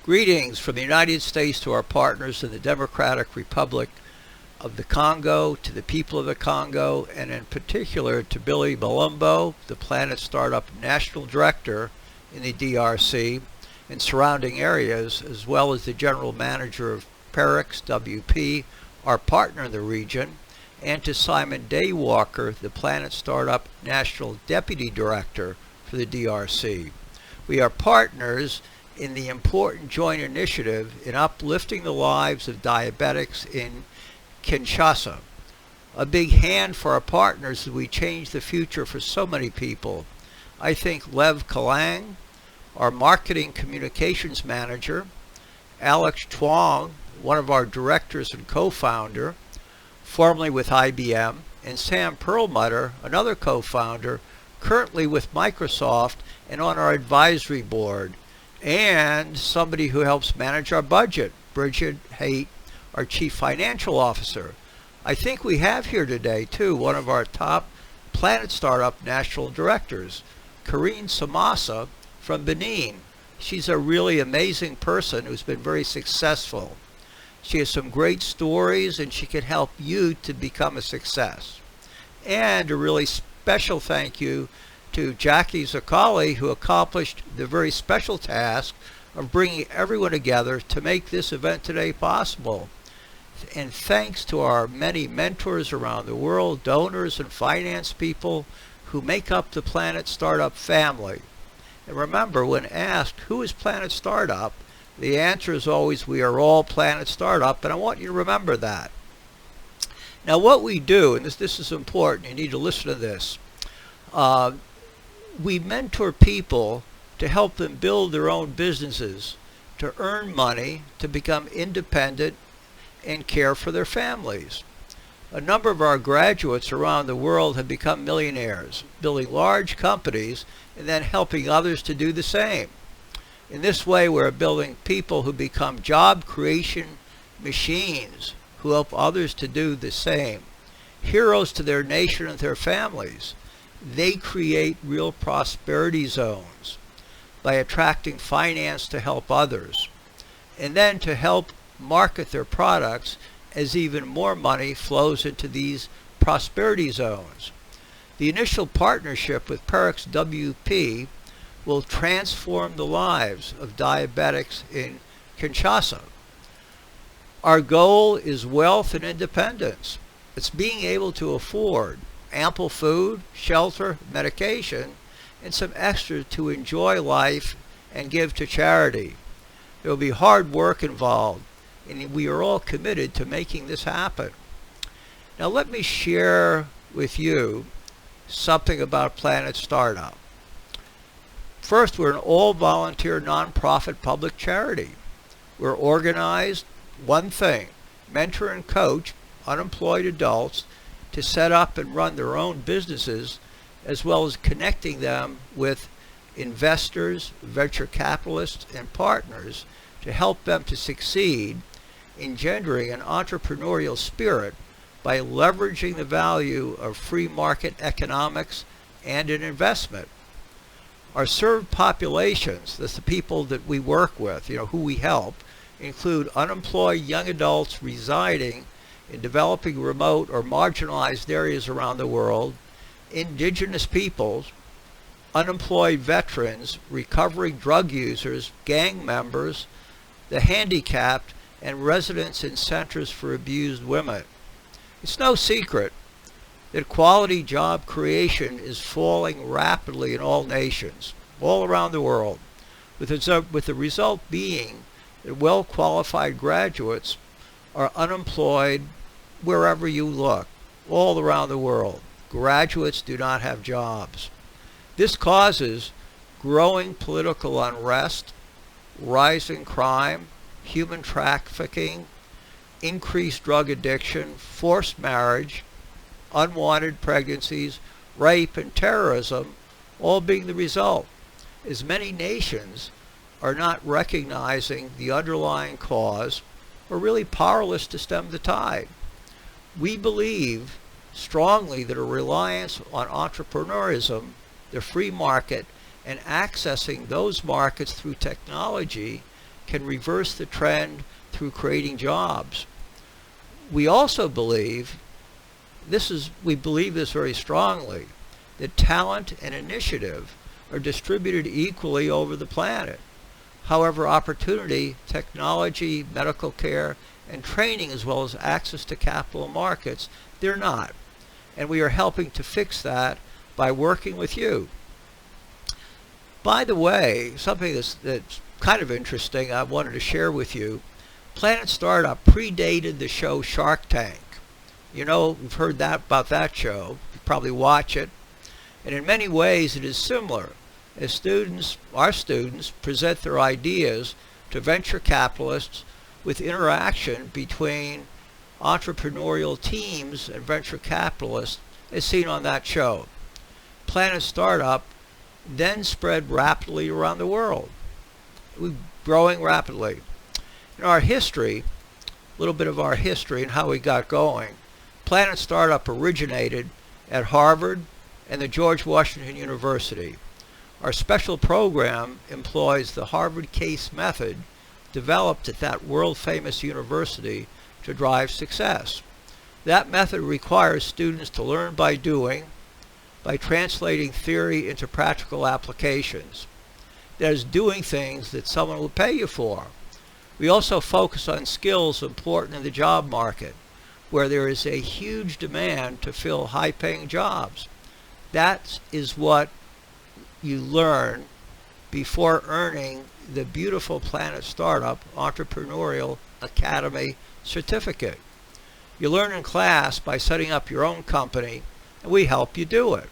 Greetings from the United States to our partners in the Democratic Republic of the Congo, to the people of the Congo, and in particular to Billy Malumbo, the Planet Startup National Director in the DRC and surrounding areas, as well as the General Manager of PEREX-WP, our partner in the region, and to Simon Daywalker, the Planet Startup National Deputy Director for the DRC. We are partners in the important joint initiative in uplifting the lives of diabetics in Kinshasa. A big hand for our partners as we change the future for so many people. I think Lev Kalang, our Marketing Communications Manager, Alex Chuang, one of our directors and co-founder, formerly with IBM, and Sam Perlmutter, another co-founder, currently with Microsoft and on our advisory board, and somebody who helps manage our budget, Bridget Haight, our Chief Financial Officer. I think we have here today, too, one of our top Planet Startup National Directors, Karine Samasa from Benin. She's a really amazing person who's been very successful. She has some great stories, and she can help you to become a success. And a really special thank you to Jackie Zakali, who accomplished the very special task of bringing everyone together to make this event today possible. And thanks to our many mentors around the world, donors and finance people who make up the Planet Startup family. And remember, when asked, who is Planet Startup? The answer is always, we are all Planet Startup, and I want you to remember that. Now what we do, and this is important, you need to listen to this, we mentor people to help them build their own businesses, to earn money, to become independent, and care for their families. A number of our graduates around the world have become millionaires, building large companies and then helping others to do the same. In this way, we're building people who become job creation machines who help others to do the same. Heroes to their nation and their families. They create real prosperity zones by attracting finance to help others, and then to help market their products as even more money flows into these prosperity zones. The initial partnership with PEREX-WP will transform the lives of diabetics in Kinshasa. Our goal is wealth and independence. It's being able to afford ample food, shelter, medication, and some extra to enjoy life and give to charity. There will be hard work involved, and we are all committed to making this happen. Now let me share with you something about Planet Startup. First, we're an all-volunteer, non-profit public charity. We're organized, one thing, mentor and coach unemployed adults to set up and run their own businesses, as well as connecting them with investors, venture capitalists, and partners to help them to succeed, engendering an entrepreneurial spirit by leveraging the value of free market economics and an investment. Our served populations, that's the people that we work with, who we help, include unemployed young adults residing in developing remote or marginalized areas around the world, indigenous peoples, unemployed veterans, recovering drug users, gang members, the handicapped, and residents in centers for abused women. It's no secret that quality job creation is falling rapidly in all nations, all around the world, with the result being that well-qualified graduates are unemployed wherever you look, all around the world. Graduates do not have jobs. This causes growing political unrest, rising crime, human trafficking, increased drug addiction, forced marriage, unwanted pregnancies, rape, and terrorism, all being the result, as many nations are not recognizing the underlying cause or really powerless to stem the tide. We believe strongly that a reliance on entrepreneurism, the free market, and accessing those markets through technology can reverse the trend through creating jobs. We also believe, we believe this very strongly, that talent and initiative are distributed equally over the planet. However, opportunity, technology, medical care, and training, as well as access to capital markets, they're not. And we are helping to fix that by working with you. By the way, something that's kind of interesting I wanted to share with you. Planet Startup predated the show Shark Tank. You know, you've heard about that show. You probably watch it. And in many ways it is similar. As our students present their ideas to venture capitalists with interaction between entrepreneurial teams and venture capitalists as seen on that show. Planet Startup then spread rapidly around the world. We're growing rapidly. In our history, a little bit of our history and how we got going, Planet Startup originated at Harvard and the George Washington University. Our special program employs the Harvard case method developed at that world-famous university to drive success. That method requires students to learn by doing, by translating theory into practical applications. That is, doing things that someone will pay you for. We also focus on skills important in the job market, where there is a huge demand to fill high-paying jobs. That is what you learn before earning the beautiful Planet Startup Entrepreneurial Academy certificate. You learn in class by setting up your own company, and we help you do it.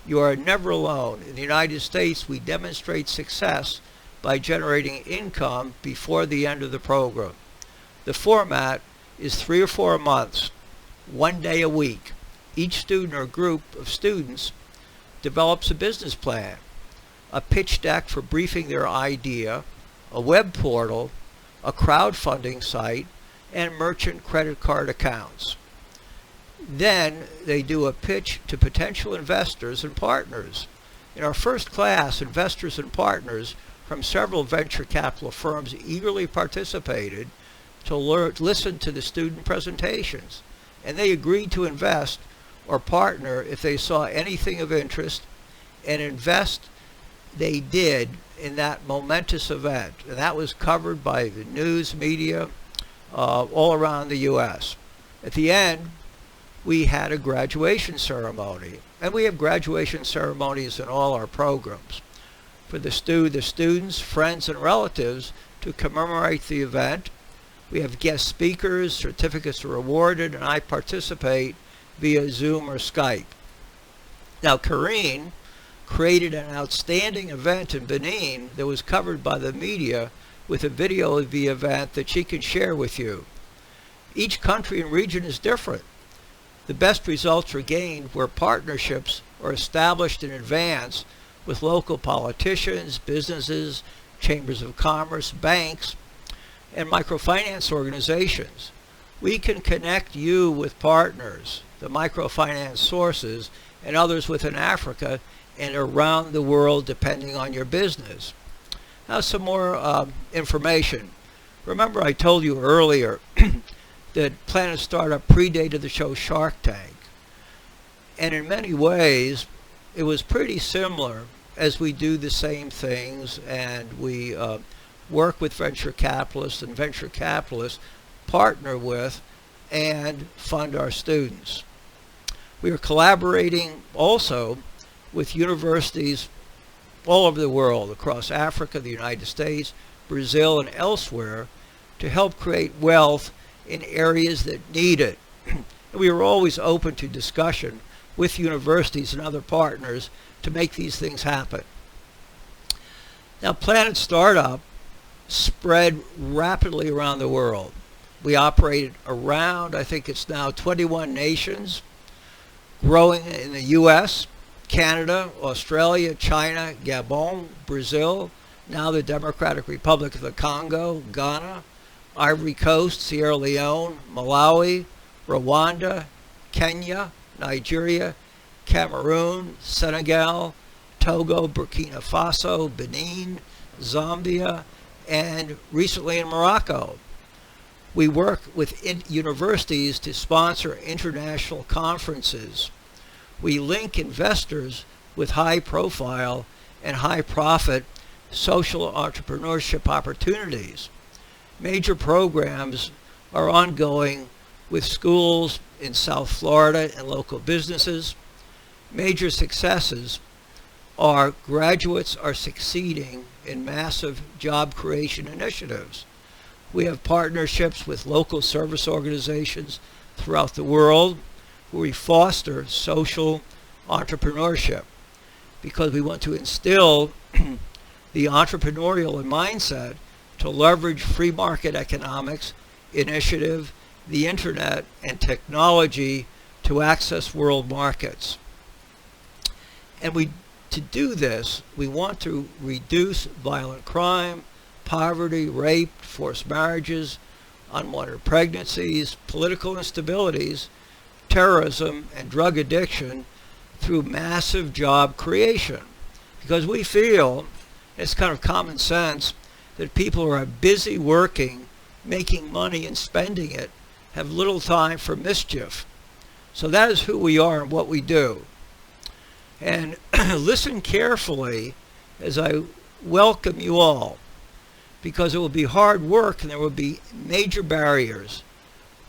You are never alone. In the United States, we demonstrate success by generating income before the end of the program. The format is 3 or 4 months, 1 day a week. Each student or group of students develops a business plan, a pitch deck for briefing their idea, a web portal, a crowdfunding site, and merchant credit card accounts. Then they do a pitch to potential investors and partners. In our first class, investors and partners from several venture capital firms eagerly participated to listen to the student presentations, and they agreed to invest or partner if they saw anything of interest, and invest they did in that momentous event. And that was covered by the news media all around the U.S. At the end, we had a graduation ceremony, and we have graduation ceremonies in all our programs for the students, friends, and relatives to commemorate the event. We have guest speakers, certificates are awarded, and I participate via Zoom or Skype. Now, Karine created an outstanding event in Benin that was covered by the media with a video of the event that she can share with you. Each country and region is different. The best results are gained where partnerships are established in advance with local politicians, businesses, chambers of commerce, banks, and microfinance organizations. We can connect you with partners, the microfinance sources, and others within Africa and around the world depending on your business. Now some more information. Remember I told you earlier that Planet Startup predated the show Shark Tank. And in many ways, it was pretty similar, as we do the same things and we work with venture capitalists, and venture capitalists partner with and fund our students. We are collaborating also with universities all over the world, across Africa, the United States, Brazil, and elsewhere, to help create wealth in areas that need it. We are always open to discussion with universities and other partners to make these things happen. Now, Planet Startup spread rapidly around the world. We operated around, I think it's now 21 nations, growing in the U.S., Canada, Australia, China, Gabon, Brazil, now the Democratic Republic of the Congo, Ghana, Ivory Coast, Sierra Leone, Malawi, Rwanda, Kenya, Nigeria, Cameroon, Senegal, Togo, Burkina Faso, Benin, Zambia, and recently in Morocco. We work with universities to sponsor international conferences. We link investors with high-profile and high-profit social entrepreneurship opportunities. Major programs are ongoing with schools in South Florida and local businesses. Major successes are graduates are succeeding in massive job creation initiatives. We have partnerships with local service organizations throughout the world where we foster social entrepreneurship because we want to instill the entrepreneurial mindset to leverage free market economics, initiative, the internet, and technology to access world markets. And to do this, we want to reduce violent crime, poverty, rape, forced marriages, unwanted pregnancies, political instabilities, terrorism, and drug addiction through massive job creation. Because we feel, it's kind of common sense, that people who are busy working, making money and spending it, have little time for mischief. So that is who we are and what we do. And listen carefully as I welcome you all, because it will be hard work and there will be major barriers.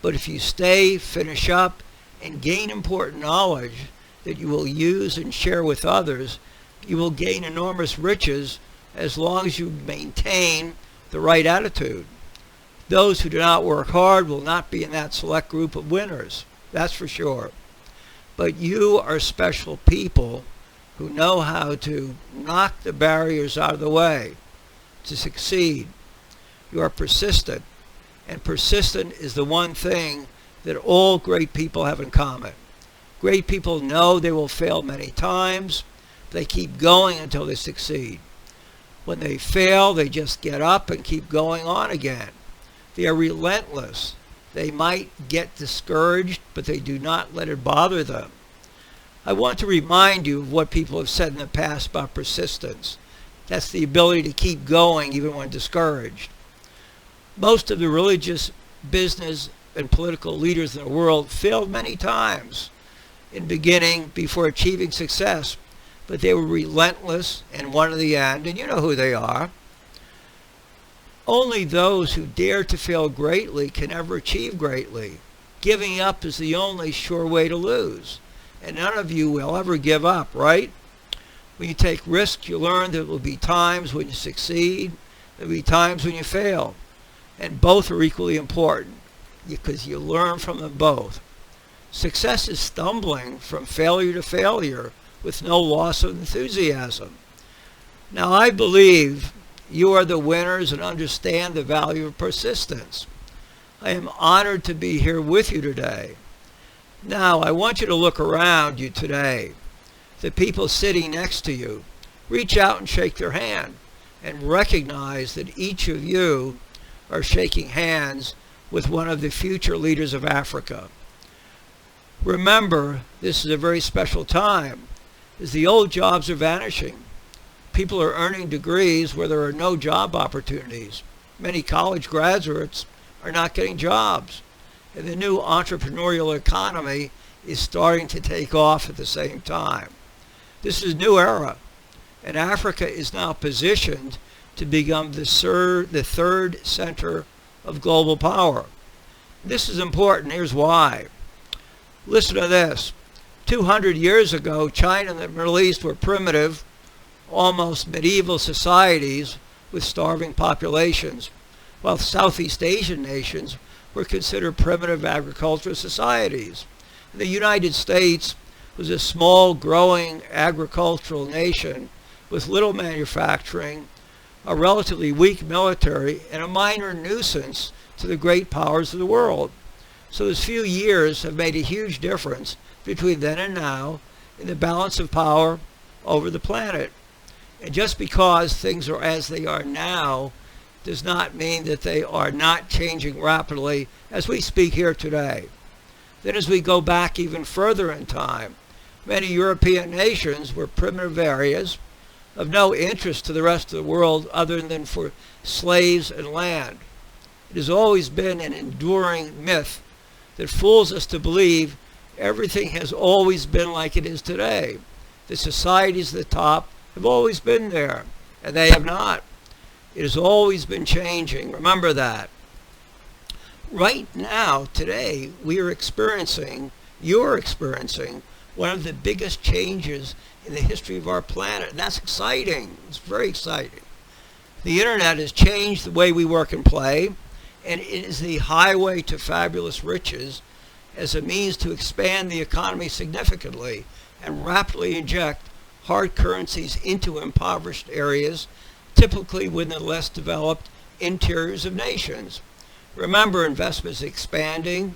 But if you stay, finish up, and gain important knowledge that you will use and share with others, you will gain enormous riches as long as you maintain the right attitude. Those who do not work hard will not be in that select group of winners, that's for sure. But you are special people who know how to knock the barriers out of the way to succeed. You are persistent, and persistent is the one thing that all great people have in common. Great people know they will fail many times. They keep going until they succeed. When they fail, they just get up and keep going on again. They are relentless. They might get discouraged, but they do not let it bother them. I want to remind you of what people have said in the past about persistence. That's the ability to keep going even when discouraged. Most of the religious, business, and political leaders in the world failed many times in beginning before achieving success, but they were relentless and won in the end, and you know who they are. Only those who dare to fail greatly can ever achieve greatly. Giving up is the only sure way to lose, and none of you will ever give up, right? When you take risks, you learn there will be times when you succeed, there will be times when you fail, and both are equally important because you learn from them both. Success is stumbling from failure to failure with no loss of enthusiasm. Now, I believe you are the winners and understand the value of persistence. I am honored to be here with you today. Now, I want you to look around you today. The people sitting next to you, reach out and shake their hand and recognize that each of you are shaking hands with one of the future leaders of Africa. Remember, this is a very special time, as the old jobs are vanishing. People are earning degrees where there are no job opportunities. Many college graduates are not getting jobs. And the new entrepreneurial economy is starting to take off at the same time. This is a new era, and Africa is now positioned to become the third center of global power. This is important. Here's why. Listen to this. 200 years ago, China and the Middle East were primitive, almost medieval societies with starving populations, while Southeast Asian nations were considered primitive agricultural societies. The United States was a small, growing agricultural nation with little manufacturing, a relatively weak military, and a minor nuisance to the great powers of the world. So those few years have made a huge difference between then and now in the balance of power over the planet. And just because things are as they are now does not mean that they are not changing rapidly as we speak here today. Then as we go back even further in time, many European nations were primitive areas of no interest to the rest of the world other than for slaves and land. It has always been an enduring myth that fools us to believe everything has always been like it is today. The societies at the top have always been there, and they have not. It has always been changing. Remember that. Right now, today, you're experiencing one of the biggest changes in the history of our planet, and that's exciting. It's very exciting. The internet has changed the way we work and play, and it is the highway to fabulous riches as a means to expand the economy significantly and rapidly inject hard currencies into impoverished areas, typically within the less developed interiors of nations. Remember, investment is expanding.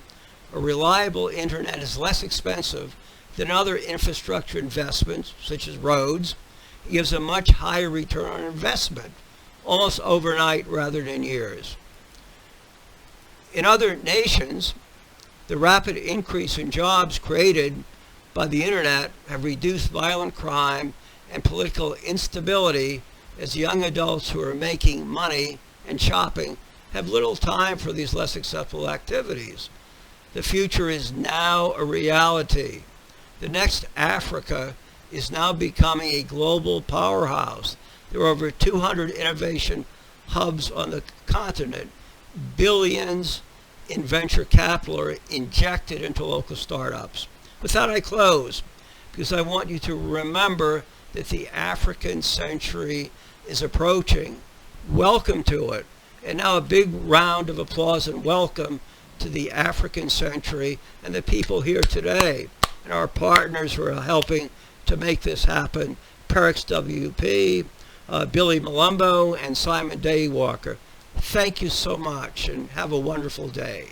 A reliable internet is less expensive than other infrastructure investments, such as roads. It gives a much higher return on investment, almost overnight rather than years. In other nations, the rapid increase in jobs created by the internet have reduced violent crime and political instability, as young adults who are making money and shopping have little time for these less acceptable activities. The future is now a reality. The next Africa is now becoming a global powerhouse. There are over 200 innovation hubs on the continent. Billions in venture capital are injected into local startups. With that, I close, because I want you to remember that the African century is approaching. Welcome to it. And now a big round of applause and welcome to the African century and the people here today and our partners who are helping to make this happen. PEREX-WP, Billy Malumbo, and Simon Daywalker. Thank you so much, and have a wonderful day.